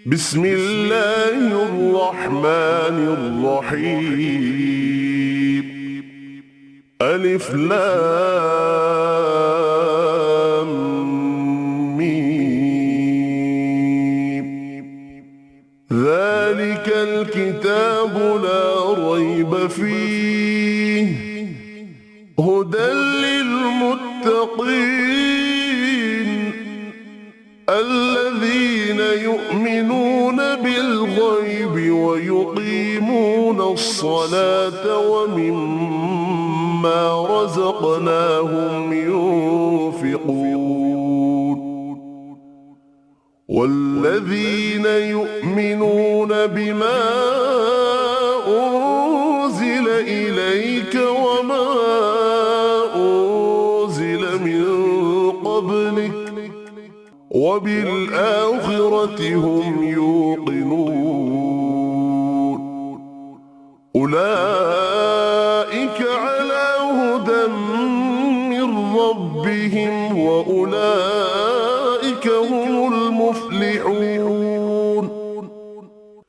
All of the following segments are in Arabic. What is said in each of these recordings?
بسم الله الرحمن الرحيم. ألف لام ميم. ذلك الكتاب لا ريب فيه هدى للمتقين الذين يؤمنون بالغيب ويقيمون الصلاة ومما رزقناهم ينفقون والذين يؤمنون بما أنزل إليك وما أنزل من قبلك وبالآخرة هم يوقنون أولئك على هدى من ربهم وأولئك هم المفلحون.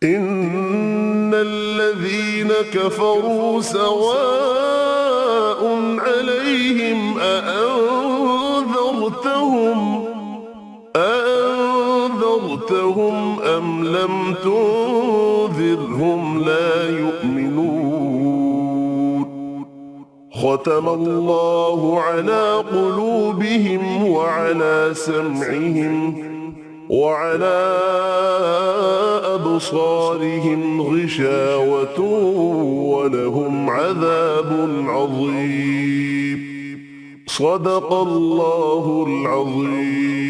إن الذين كفروا سواء عليهم أأنذرتهم أم لم تنذرهم لا يؤمنون. ختم الله على قلوبهم وعلى سمعهم وعلى أبصارهم غشاوة ولهم عذاب عظيم. صدق الله العظيم.